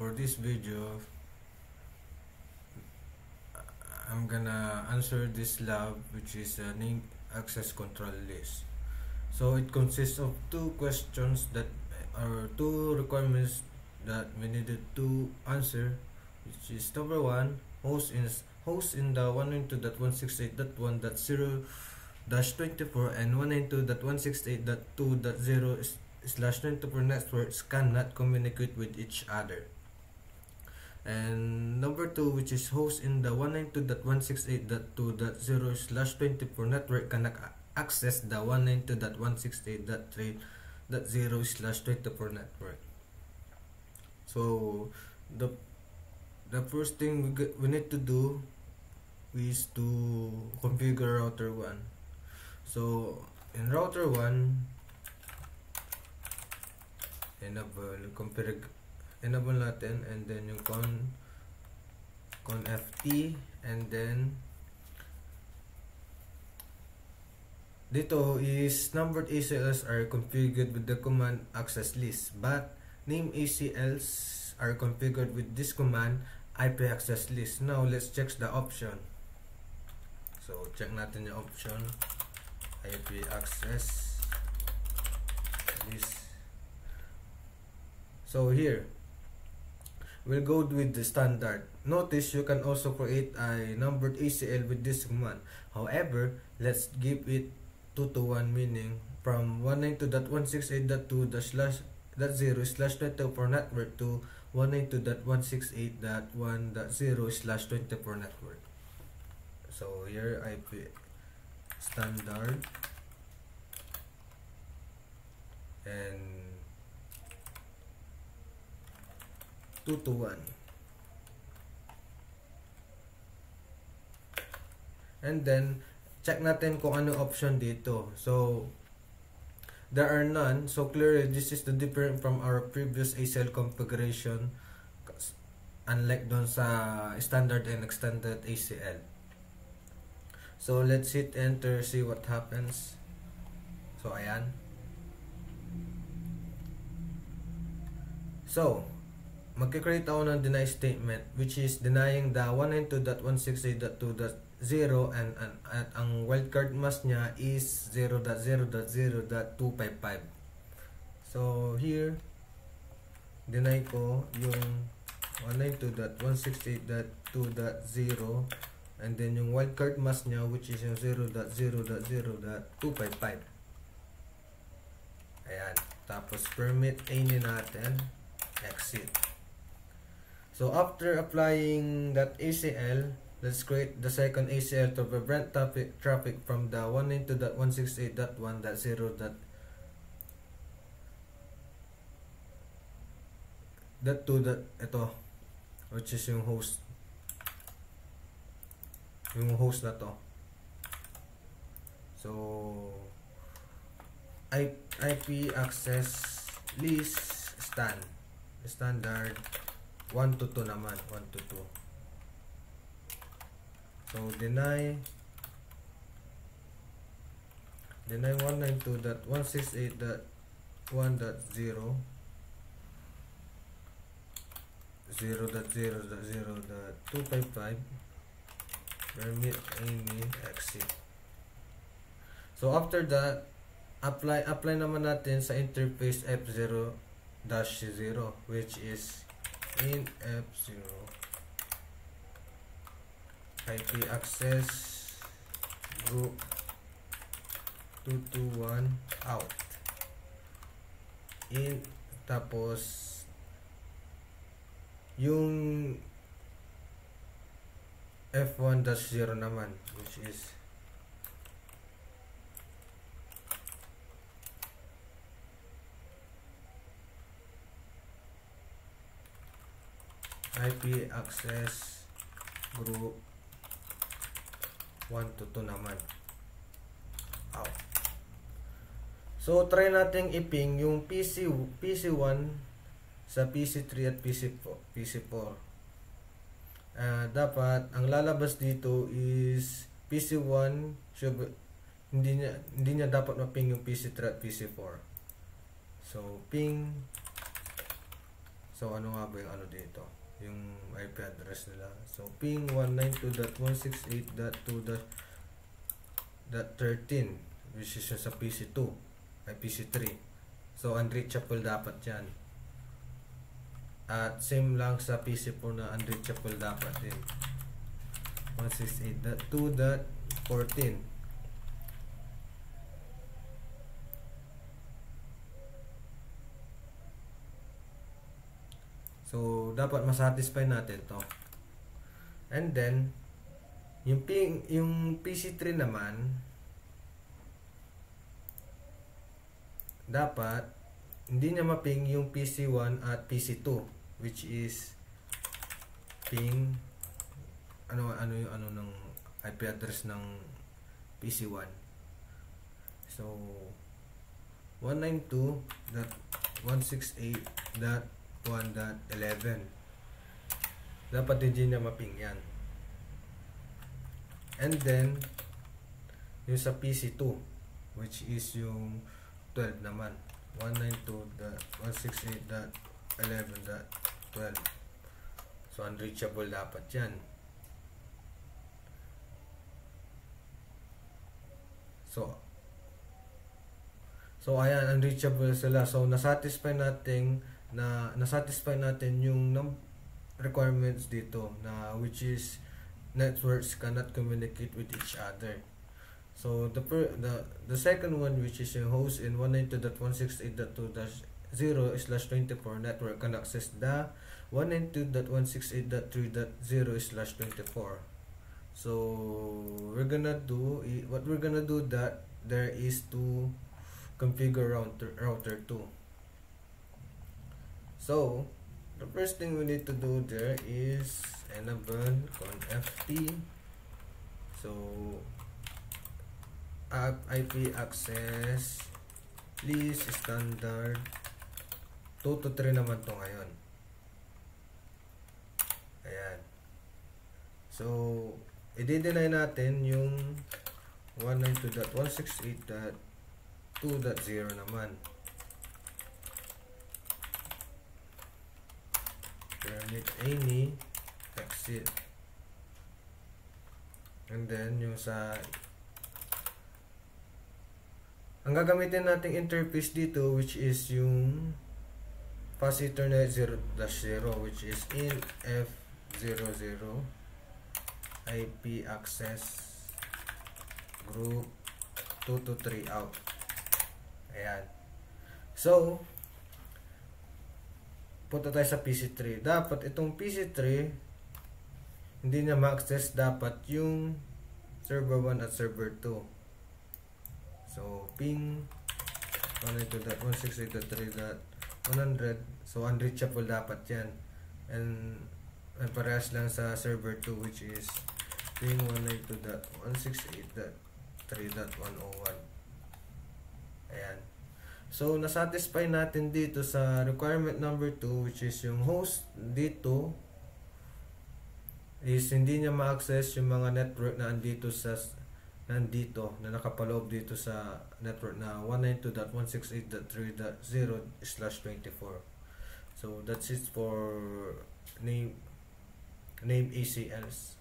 for this video, I'm gonna answer this lab, which is a name access control list. So it consists of two questions that are two requirements that we needed to answer, which is number one, host in the 192.168.1.0/24 and 192.168.2.0/24 networks cannot communicate with each other. And number two, which is host in the 192.168.2.0/24 network cannot access the 192.168.3.0/24 network. So the first thing we need to do is to configure router 1. So in router 1, enable natin, and then yung conft, and then dito is numbered ACLs are configured with the command access list, but name ACLs are configured with this command IP access list. Now let's check the option. So check natin yung option IP access list. So here we'll go with the standard. Notice you can also create a numbered ACL with this command. However, let's give it 2-to-1, meaning from 192.168.2.0/24 network to 192.168.1.0/24 network. So here IP standard and 2-to-1, and then check natin kung ano option dito. So there are none, so clearly this is the different from our previous ACL configuration, unlike doon sa standard and extended ACL. So let's hit enter, see what happens. So ayan. So magkikreate ako ng deny statement, which is denying the 192.168.2.0 and at ang wildcard mask niya is 0.0.0.255. So here deny ko yung 192.168.2.0 and then yung wildcard mask niya, which is yung 0.0.0.255. Ayan. Tapos permit any natin, exit. So after applying that ACL, let's create the second ACL to prevent traffic from the 192.168.1.0 ito, which is yung host na to. So IP access list standard 1-to-2 naman, 1-to-2. So deny 192.168.1.0 0.0.0.255, permit any, exit. So after that, apply naman natin sa interface F0-0, which is in F0 IP access group 2-to-1 out in, tapos yung F1-0 naman, which is IP access group 1-to-2 naman out. So try nating i-ping yung PC1 sa PC3 at PC4. Dapat ang lalabas dito is PC1, hindi niya dapat ma-ping yung PC3 at PC4. So ping So ano nga ba yung ano dito? Yung IP address nila. So ping 192.168.2.13 which is yung sa PC2 ay PC3. So unreachable dapat yan. At same lang sa PC4 na unreachable dapat din. 168.2.14. So dapat masatisfy natin to. And then yung PC3 naman dapat hindi niya maping yung PC1 at PC2 which is ping ano ng IP address ng PC1. So 192.168.1.11 dapat hindi niya maping yan. And then yung sa PC2 which is yung 12 naman 192.168.11.12. So unreachable dapat yan. So ayan, unreachable sila. So nasatisfy natin yung requirements dito na which is networks cannot communicate with each other. So the second one which is yung host in 192.168.2.0/24 network can access the 192.168.3.0/24. So what we're gonna do that there is to configure router 2. So the first thing we need to do there is enable conft. So IP access please standard 2 to 3 naman to ngayon. Ayan. So i-deny natin yung 192.168.2.0 naman. Permit any exit. And then yung sa ang gagamitin nating interface dito which is yung fast ethernet 0/0 which is in F00 IP access group 2 to 3 out. Ayan. So punta tayo sa PC3. Dapat itong PC3 hindi niya ma-access dapat yung server 1 at server 2. So ping 192.168.3.100. So unreachable dapat yan. And parehas lang sa server 2 which is ping 192.168.3.101. Ayan. So nasatisfy natin dito sa requirement number 2 which is yung host dito is hindi niya ma-access yung mga network na nandito na nakapaloob dito sa network na 192.168.3.0/24. So that's it for name ACLs.